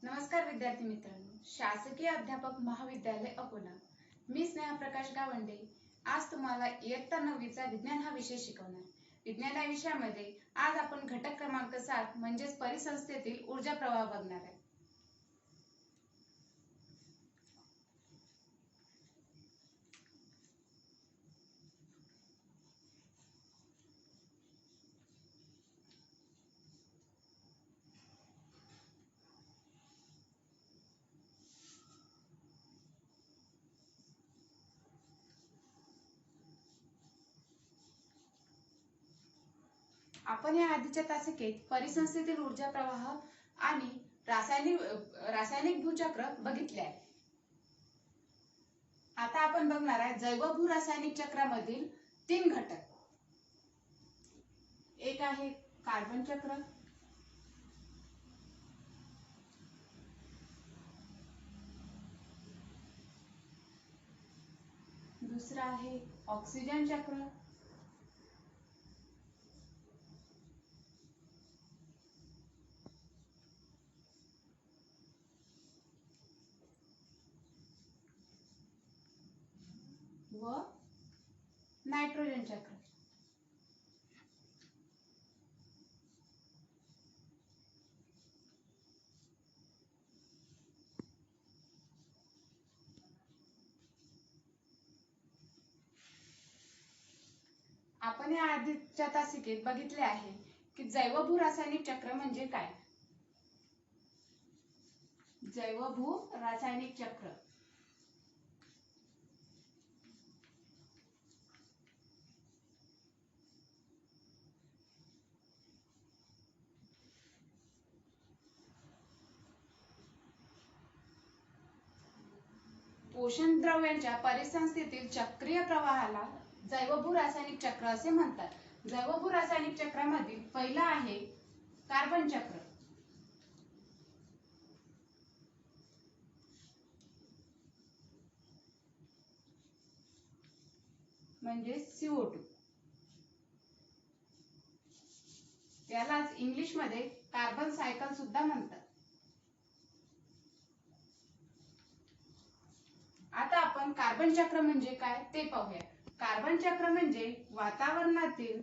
नमस्कार विद्यार्थी मित्रांनो, शासकीय अध्यापक महाविद्यालय अकोला. मी स्नेहा प्रकाश गावंडे. आज तुम्हाला इयत्ता 9वीचा विज्ञान हा विषय शिकवणार. विज्ञान या विषयामध्ये आज आपण घटक क्रमांक 7 म्हणजेच परिसंस्थेतील ऊर्जा प्रवाह बघणार आहे. आपण या आधीच्या तासिकेत परिसंस्थेतील ऊर्जा प्रवाह आणि रासायनिक भूचक्र बघितले आहे. आता आपण बघणार आहे जैव भू रासायनिक चक्रामधील 3 घटक. एक आहे कार्बन चक्र, दुसरा आहे ऑक्सिजन चक्र, व नायट्रोजन चक्र. आपण या आधीच्या तासिकेत बघितले आहे की जैव भू रासायनिक चक्र म्हणजे काय. जैव भू रासायनिक चक्र पोषण द्रव्यांच्या परिसंस्थेतील चक्रीय प्रवाहाला जैवभू रासायनिक चक्र असे म्हणतात. जैवभू रासायनिक चक्रामधील पहिला आहे कार्बन चक्र. म्हणजे CO2. त्यालाच इंग्लिश मध्ये कार्बन सायकल सुद्धा म्हणतात. आता आपण कार्बन चक्र म्हणजे काय ते पाहूया. कार्बन चक्र म्हणजे वातावरणातील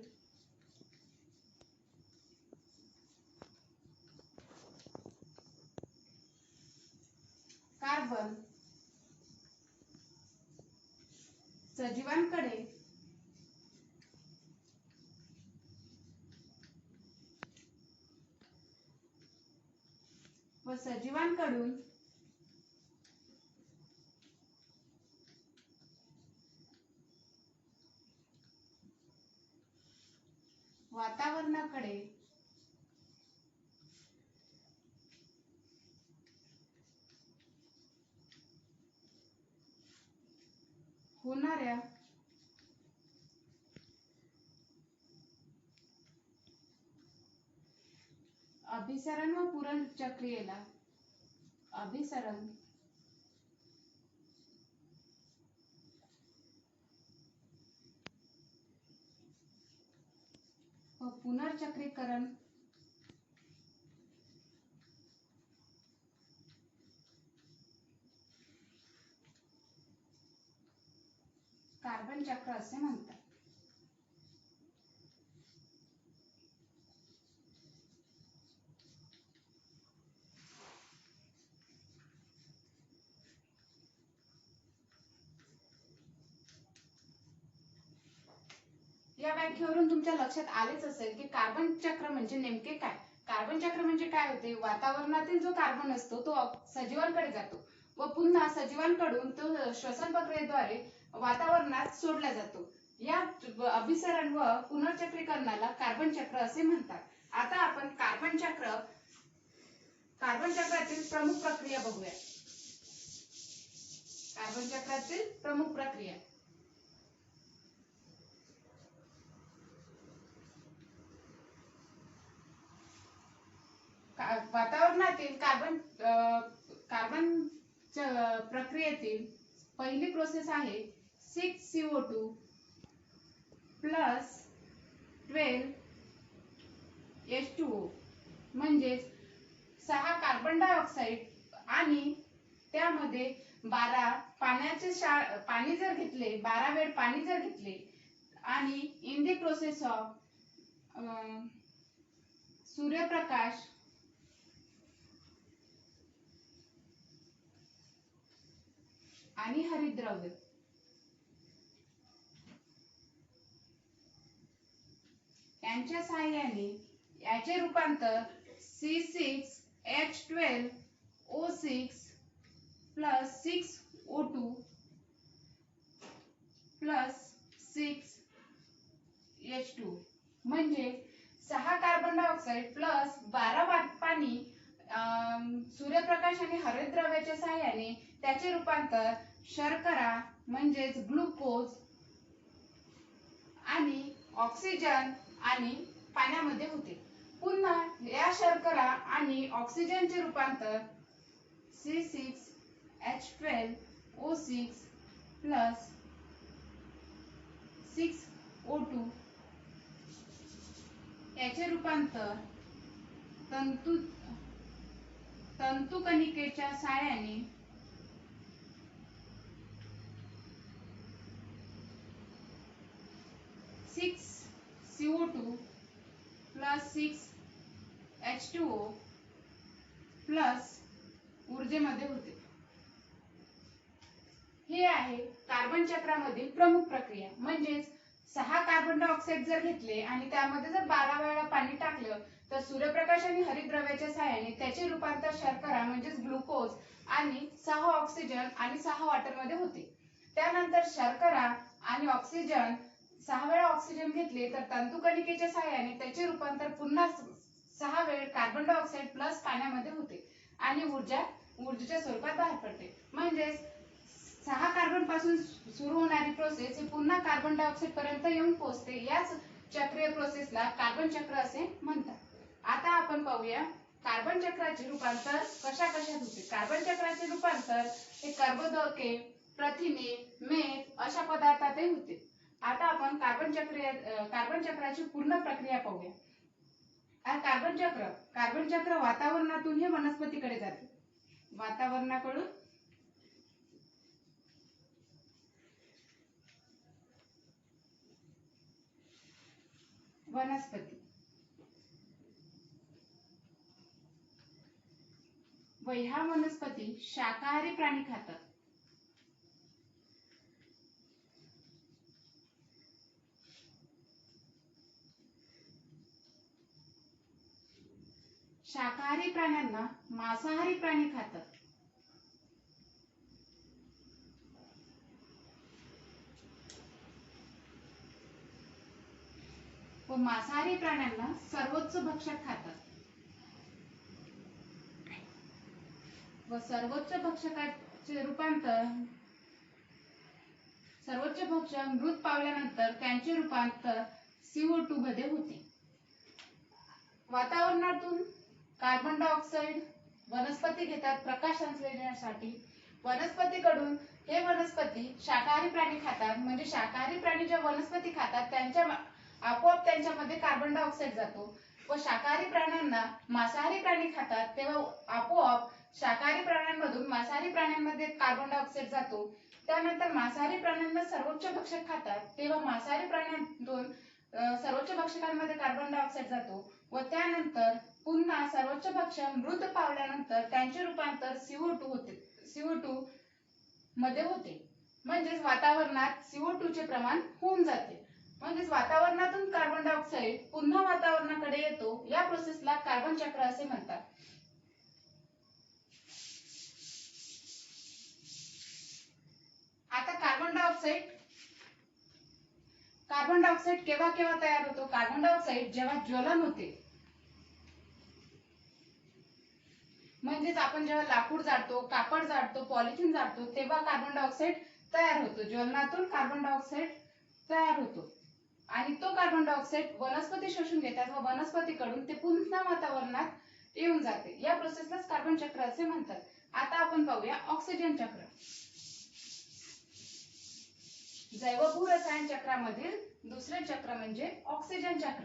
कार्बन सजीवांकडे व सजीवांकडून वातावरणाकडे होणाऱ्या अभिसरण व पूरण प्रक्रियेला अभिसरण व पुनर्चक्रीकरण कार्बन चक्र असे म्हणतात. या व्याख्येवरून तुमच्या लक्षात आलेच असेल की कार्बन चक्र म्हणजे नेमके काय. कार्बन चक्र म्हणजे काय होते, वातावरणातील जो कार्बन असतो तो सजीवांकडे जातो व पुन्हा सजीवांकडून तो श्वसन प्रक्रियेद्वारे वातावरणात सोडला जातो. या अभिसरण व पुनर्चक्रीकरणाला कार्बन चक्र असे म्हणतात. आता आपण कार्बन चक्रातील प्रमुख प्रक्रिया बघूया. कार्बन चक्रातील प्रमुख प्रक्रिया वातावरणातील कार्बन प्रक्रियेतील पहिली प्रोसेस आहे 6CO2 प्लस 12H2O म्हणजे 6 कार्बन डायऑक्साईड आणि त्यामध्ये 12 पाणी जर घेतले, 12 वेळ पाणी जर घेतले आणि इन द प्रोसेस ऑफ सूर्यप्रकाश आणि हरितद्रव्य यांच्या सहाय्याने याचे रूपांतर C6H12O6 plus 6O2 plus 6H2 म्हणजे 6 कार्बन डायऑक्साईड प्लस 12 पाणी सूर्यप्रकाश आणि हरितद्रव्याच्या सहाय्याने त्याचे रूपांतर शर्करा म्हणजेच ग्लुकोज आणि ऑक्सिजन आणि पाण्यामध्ये होते. पुन्हा या शर्करा आणि ऑक्सिजनचे रूपांतर C6H12O6 plus 6O2 याचे रूपांतर तंतुकणिकेच्या सहाय्याने 6CO2 plus 6H2O plus ऊर्जेमध्ये होते. हे आहे कार्बन चक्रामधील प्रमुख प्रक्रिया. म्हणजेच 6 कार्बन डायऑक्साईड जर घेतले आणि त्यामध्ये जर 12 वेळा पाणी टाकलं तर सूर्यप्रकाश आणि हरितद्रव्याच्या सहाय्याने त्याचे रूपांतर शर्करा म्हणजेच ग्लुकोज आणि 6 ऑक्सिजन आणि 6 वॉटर मध्ये होते. त्यानंतर शर्करा आणि ऑक्सिजन 6 वेळा ऑक्सिजन घेतले तर तंतुकणिकेच्या सहाय्याने त्याचे रूपांतर पुन्हा 6 वेळ कार्बन डायऑक्साईड प्लस पाण्यामध्ये होते आणि ऊर्जेच्या स्वरूपात बाहेर पडते. म्हणजेच 6 कार्बन पासून सुरू होणारी प्रोसेस ही पुन्हा कार्बन डायऑक्साईड पर्यंत येऊन पोहोचते. याच चक्रीय प्रोसेसला कार्बन चक्र असे म्हणतात. आता आपण पाहूया कार्बन चक्राचे रूपांतर कशा कशात होते. कार्बन चक्राचे रूपांतर हे कर्बोदके, प्रथिने, मेध अशा पदार्थातही होते. आता आपण कार्बन चक्राची पूर्ण प्रक्रिया पाहूया. कार्बन चक्र वातावरणातून हे वनस्पतीकडे जाते. वातावरणाकडून वनस्पती व ह्या वनस्पती शाकाहारी प्राणी खातात. शाकाहारी प्राण्यांना मांसाहारी प्राणी खातात. व मांसाहारी प्राण्यांना सर्वोच्च भक्षक खातात. व सर्वोच्च भक्षकाचे रूपांतर सर्वोच्च भक्षक मृत पावल्यानंतर त्यांचे रूपांतर CO2 मध्ये होते. वातावरणातून कार्बन डायऑक्साईड वनस्पती घेतात प्रकाश संश्लेषणासाठी. वनस्पतीकडून हे वनस्पती शाकाहारी प्राणी खातात. म्हणजे शाकाहारी प्राणी ज्या वनस्पती खातात त्यांच्या आपोआप त्यांच्यामध्ये कार्बन डायऑक्साईड जातो. व शाकाहारी प्राण्यांना मांसाहारी प्राणी खातात तेव्हा आपोआप शाकाहारी प्राण्यांमधून मांसाहारी प्राण्यांमध्ये कार्बन डायऑक्साईड जातो. त्यानंतर मांसाहारी प्राण्यांना सर्वोच्च भक्षक खातात तेव्हा मांसाहारी प्राण्यांतून सर्वोच्च भक्षकांमध्ये कार्बन डायऑक्साईड जातो. व त्यानंतर पुन्हा सर्वोच्च भक्षक मृत पावल्यानंतर त्यांचे रूपांतर CO2 मध्ये होते. म्हणजेच वातावरणात CO2 चे प्रमाण होऊन जाते. म्हणजेच वातावरणातून कार्बन डायऑक्साईड पुन्हा वातावरणाकडे येतो. या प्रोसेसला कार्बन चक्र असे म्हणतात. आता कार्बन डायऑक्साईड केव्हा केव्हा तयार होतो. कार्बन डायऑक्साईड जेव्हा ज्वलन होते म्हणजेच आपण जेव्हा लाकूड जाळतो, कापड जाळतो, पॉलिथिन जाळतो तेव्हा कार्बन डायऑक्साईड तयार होतो. ज्वलनातून कार्बन डायऑक्साईड तयार होतो आणि तो कार्बन डायऑक्साईड वनस्पती शोषून घेतात व वनस्पतीकडून ते पुन्हा वातावरणात येऊन जाते. या प्रोसेसलाच कार्बन चक्र असे म्हणतात. आता आपण पाहूया ऑक्सिजन चक्र. जैवभूरसायन चक्रामधील दुसरे चक्र म्हणजे ऑक्सिजन चक्र.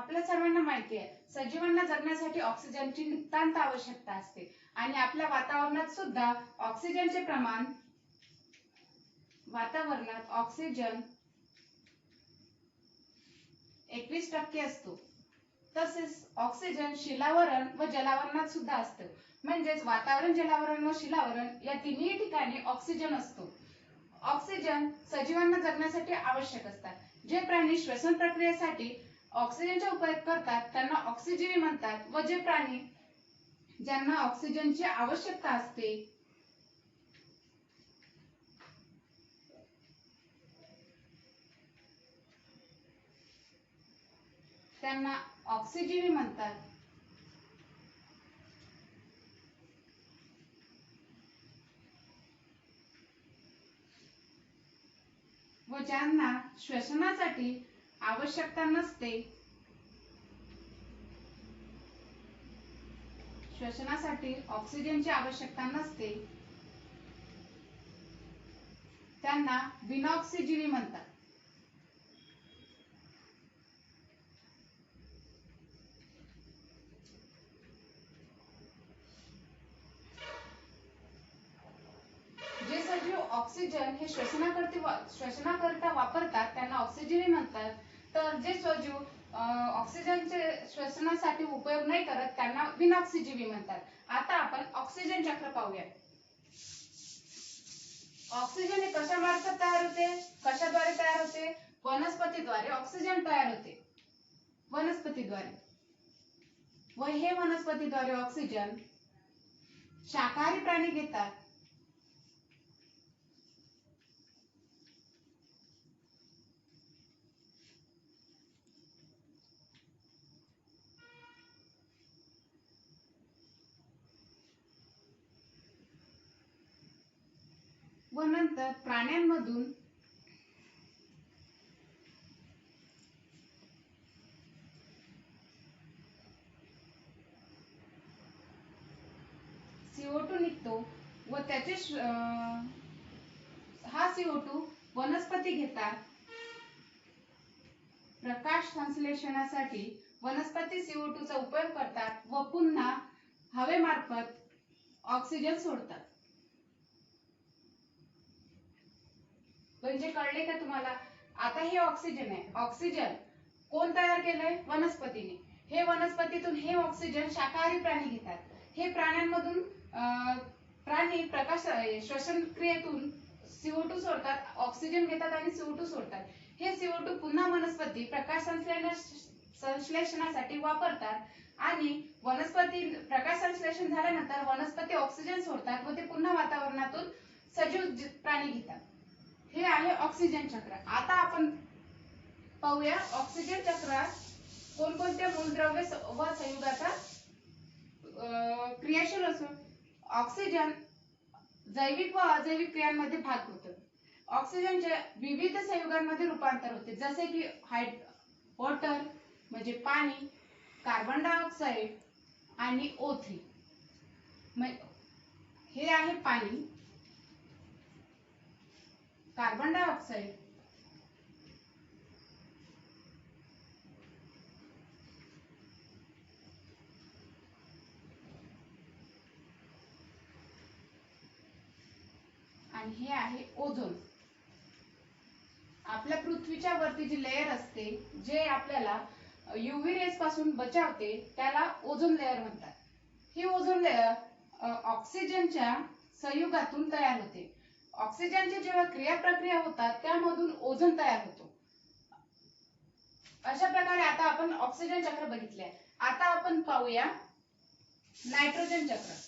आपल्या सर्वांना माहिती आहे सजीवांना जगण्यासाठी ऑक्सिजनची नितांत आवश्यकता असते आणि आपल्या वातावरणात सुद्धा ऑक्सिजनचे प्रमाण 21% असतो. तसेच ऑक्सिजन शिलावरण व जलावरणात सुद्धा असतं. म्हणजेच वातावरण, जलावरण व शिलावरण या तिन्ही ठिकाणी ऑक्सिजन असतो. ऑक्सिजन सजीवांना जगण्यासाठी आवश्यक असतात. जे प्राणी श्वसन प्रक्रियेसाठी ऑक्सिजनचा उपयोग करतात त्यांना ऑक्सिजीवी म्हणतात व जे प्राणी ज्यांना ऑक्सिजनची आवश्यकता असते त्यांना ऑक्सिजीवी म्हणतात. व ज्यांना श्वसनासाठी आवश्यकता नसते श्वसनासाठी ऑक्सिजनची आवश्यकता नसते त्यांना विनॉक्सिजीवी म्हणतात. जे सजीव ऑक्सिजन हे श्वसनाकरिता वापरतात त्यांना ऑक्सिजीवी म्हणतात. तर जे सजीव ऑक्सिजनचे श्वसनासाठी उपयोग नाही करत त्यांना विनॉक्सिजीवी म्हणतात. आता आपण ऑक्सिजन चक्र पाहूया. ऑक्सिजन हे कशामार्फत तयार होते, कशाद्वारे तयार होते? वनस्पतीद्वारे ऑक्सिजन तयार होते. वनस्पतीद्वारे. व हे वनस्पतीद्वारे ऑक्सिजन शाकाहारी प्राणी घेतात. व नंतर प्राण्यांमधून CO2 निघतो व त्याचे हा CO2 वनस्पती घेतात. प्रकाश संश्लेषणासाठी वनस्पती CO2 चा उपयोग करतात व पुन्हा हवेमार्फत ऑक्सिजन सोडतात. म्हणजे कळले का तुम्हाला? आता हे ऑक्सिजन आहे. ऑक्सिजन कोण तयार केलंय? वनस्पतीने. हे वनस्पतीतून हे ऑक्सिजन शाकाहारी प्राणी घेतात. हे प्राण्यांमधून प्राणी प्रकाश श्वसन क्रियेतून CO2 सोडतात, ऑक्सिजन घेतात आणि CO2 सोडतात. हे CO2 पुन्हा वनस्पती प्रकाश संश्लेषणासाठी वापरतात आणि वनस्पती प्रकाश संश्लेषण झाल्यानंतर वनस्पती ऑक्सिजन सोडतात व ते पुन्हा वातावरणातून सजीव प्राणी घेतात. हे आहे ऑक्सिजन चक्र. आता आपण पाहूया ऑक्सिजन चक्रात कोणकोणत्या मूलद्रव्य व संयुगाचा क्रियाशील असून ऑक्सिजन जैविक व अजैविक क्रियांमध्ये भाग होतो. ऑक्सिजनचे विविध संयुगांमध्ये रूपांतर होते जसे की वॉटर म्हणजे पाणी, कार्बन डायऑक्साइड आणि O3. हे आहे पाणी, कार्बन डायऑक्साइड, आणि हे आहे ओझोन. आपल्या पृथ्वीच्या वरती जी लेयर असते जे आपल्याला UV रेज पासून बचावते त्याला ओझोन लेयर म्हणतात. ही ओझोन लेयर ऑक्सिजनच्या संयुगातून तयार होते. ऑक्सिजनची जेव्हा क्रिया प्रक्रिया होतात त्यामधून ओझोन तयार होतो. अशा प्रकारे आता आपण ऑक्सिजन चक्र बघितले. आता आपण पाहूया नायट्रोजन चक्र.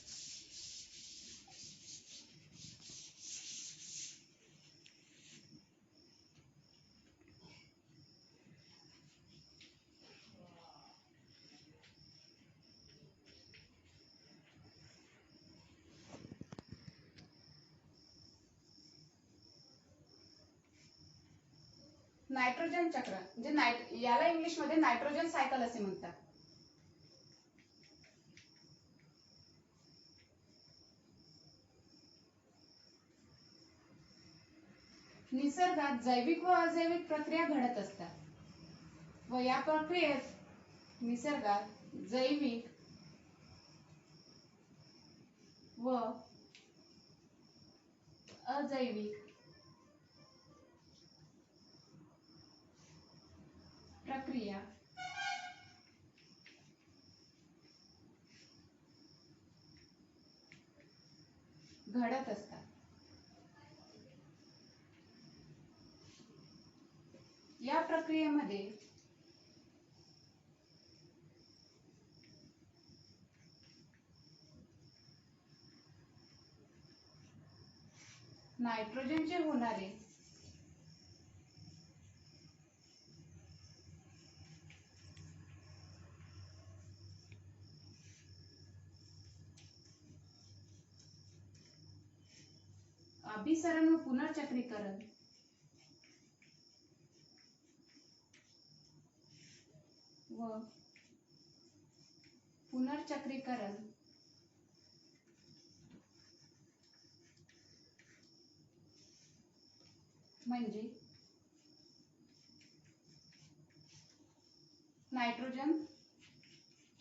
नायट्रोजन चक्र म्हणजे याला इंग्लिश मध्ये नायट्रोजन सायकल असे म्हणतात. निसर्गात जैविक व अजैविक प्रक्रिया घडत असतात व या प्रक्रियेत निसर्गात जैविक व अजैविक प्रक्रिया घडत असतात. या प्रक्रियेमध्ये नायट्रोजनचे होणारे अभिसरण व पुनर्चक्रीकरण व पुनर्चक्रीकरण म्हणजे नायट्रोजन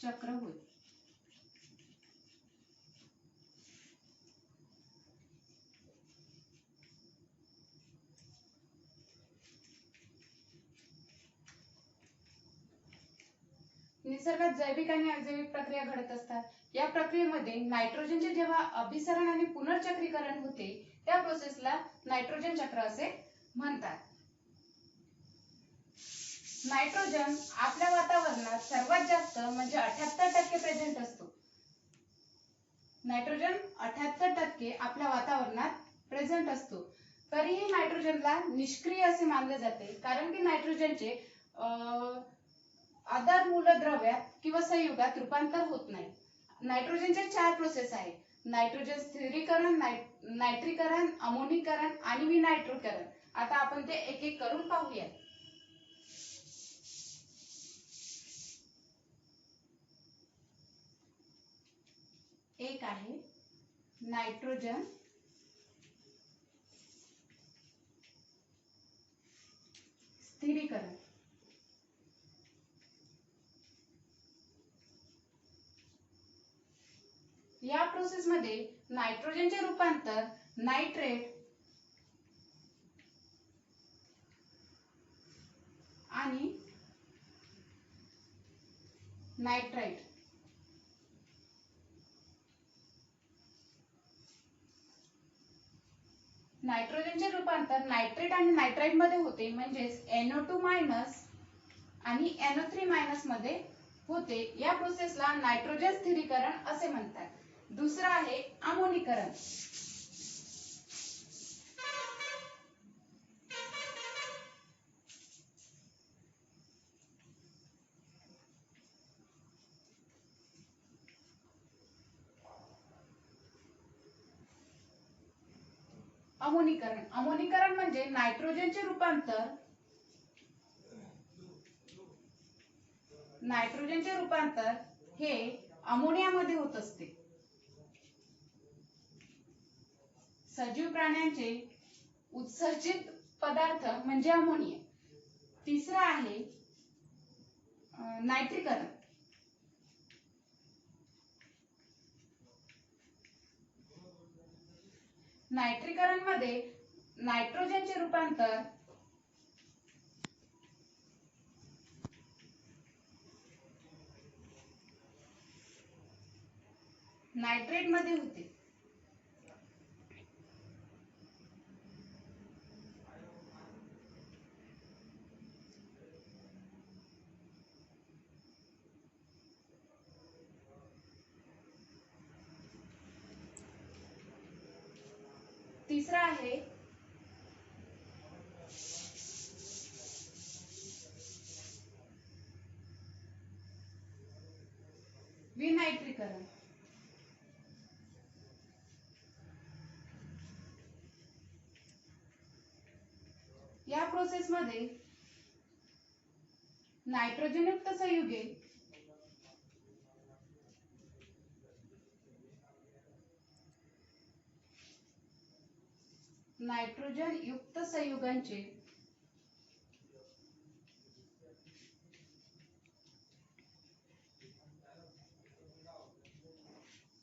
चक्र होय. निसर्गात जैविक आणि अजैविक प्रक्रिया घडत असतात. या प्रक्रियेमध्ये नायट्रोजनचे जेव्हा अभिसरण आणि पुनर्चक्रीकरण होते त्या प्रोसेसला नायट्रोजन चक्र असे म्हणतात. नायट्रोजन आपल्या वातावरणात सर्वात जास्त म्हणजे 78% प्रेझेंट असतो. नायट्रोजन 78% आपल्या वातावरणात प्रेझेंट असतो. तरीही नायट्रोजनला निष्क्रिय असे मानले जाते, कारण की नायट्रोजनचे आधार मूलद्रव्यात किंवा संयुगात रूपांतर होत नाही. नायट्रोजनच्या 4 प्रोसेस आहेत: नायट्रोजन स्थिरीकरण, नायट्रीकरण, अमोनीकरण आणि विनायट्रीकरण. आता आपण ते एक एक करून पाहूया. एक आहे नायट्रोजन स्थिरीकरण. या प्रोसेस मध्ये नायट्रोजनचे रूपांतर नायट्रेट आणि नायट्राइट नायट्रोजनचे रूपांतर नायट्रेट आणि नायट्राइट मध्ये होते, म्हणजेच NO2- आणि NO3- मध्ये होते. या प्रोसेसला नायट्रोजन स्थिरीकरण असे म्हणतात. दुसरा आहे अमोनीकरण. अमोनीकरण म्हणजे नायट्रोजनचे रूपांतर हे अमोनियामध्ये होत असते. सजीव प्राण्यांचे उत्सर्जित पदार्थ म्हणजे अमोनिया. तिसरा आहे नायट्रीकरण. नायट्रीकरण मध्ये नायट्रोजनचे रूपांतर नायट्रेट मध्ये होते. तिसरा आहे विनायट्रीकरण. या प्रोसेस मध्ये नायट्रोजनयुक्त संयुगे नायट्रोजन युक्त संयुगांचे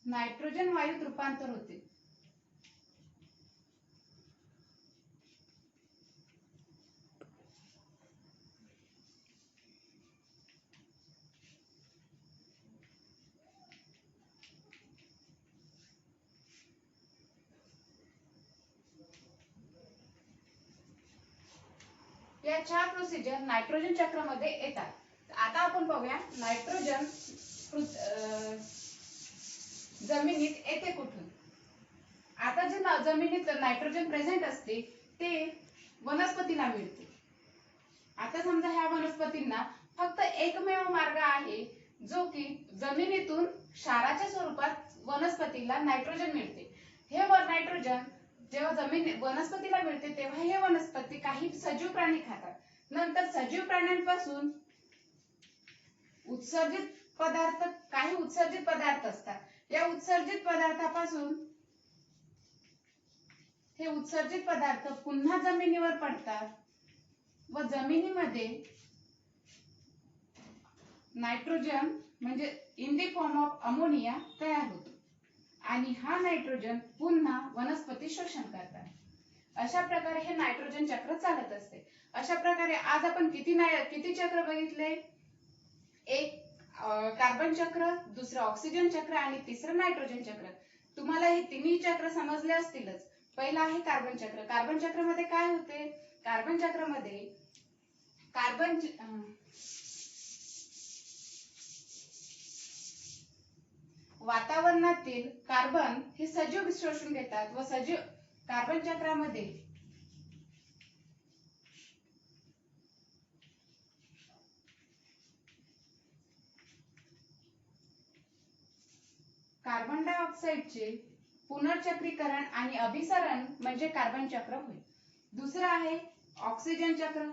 नायट्रोजन वायूत रूपांतर होते. या 4 प्रोसिजर नायट्रोजन चक्रामध्ये येतात. आता आपण पाहूया नायट्रोजन जमिनीत येते कुठून. आता जे जमिनीत नायट्रोजन प्रेझेंट असते ते वनस्पतीला मिळते. आता समजा ह्या वनस्पतींना फक्त एकमेव मार्ग आहे जो की जमिनीतून क्षाराच्या स्वरूपात वनस्पतीला नायट्रोजन मिळते. हे नायट्रोजन जेव्हा वनस्पतीला मिळते तेव्हा हे वनस्पती काही सजीव प्राणी खातात. नंतर सजीव प्राण्यांपासून काही उत्सर्जित पदार्थ असतात. या उत्सर्जित पदार्थापासून हे उत्सर्जित पदार्थ पुन्हा जमिनीवर पडतात व जमिनीमध्ये नायट्रोजन म्हणजे in the form of ammonia तयार होतो आणि हा नायट्रोजन पुन्हा वनस्पती शोषण करतात. अशा प्रकारे हे नायट्रोजन चक्र चालत असते. अशा प्रकारे आज आपण किती चक्र बघितले. एक कार्बन चक्र, दुसरं ऑक्सिजन चक्र आणि तिसरं नायट्रोजन चक्र. तुम्हाला हे तिन्ही चक्र समजले असतीलच. पहिलं आहे कार्बन चक्र. कार्बन चक्रामध्ये काय होते. कार्बन चक्रामध्ये वातावरणातील कार्बन हे सजीव शोषून घेतात व सजीव कार्बन चक्रामध्ये कार्बन डायऑक्साइडचे पुनर्चक्रीकरण आणि अभिसरण म्हणजे कार्बन चक्र होय. दुसरं आहे ऑक्सिजन चक्र.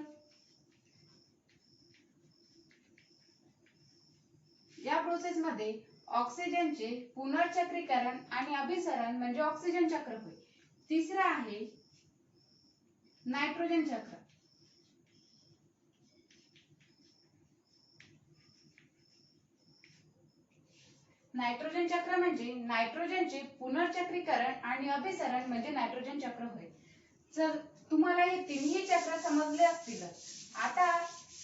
या प्रोसेस मध्ये ऑक्सिजनचे पुनर्चक्रीकरण आणि अभिसरण म्हणजे ऑक्सिजन चक्र होय. तिसरं आहे नायट्रोजन चक्र. नायट्रोजन चक्र म्हणजे नायट्रोजनचे पुनर्चक्रीकरण आणि अभिसरण म्हणजे नायट्रोजन चक्र होय. जर तुम्हाला हे तिन्ही चक्र समजले असतील आता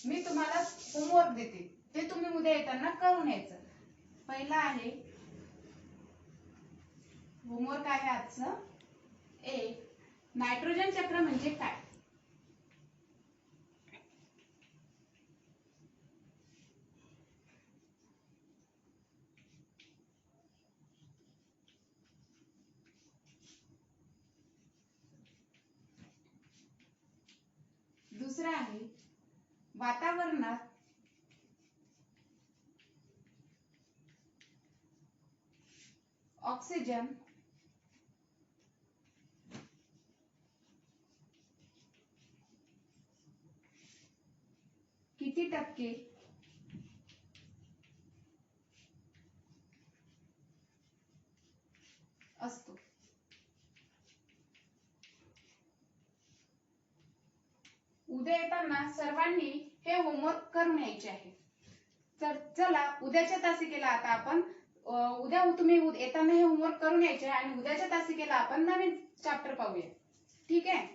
मी तुम्हाला होमवर्क देते ते तुम्ही उद्या येताना करून यायचं. पहिला आहे होमवर्क आहे आजचं. एक नायट्रोजन चक्र म्हणजे काय. दुसरा आहे वातावरणात ऑक्सिजन किती टक्के असतो. उद्या येताना सर्वांनी हे होमवर्क करून यायचे आहे. तर चला उद्याच्या तासिकेला आता आपण उद्या तुम्ही येताना हे होमवर्क करून यायचे आणि उद्याच्या तासिकेला आपण नवीन चॅप्टर पाहूया. ठीक आहे.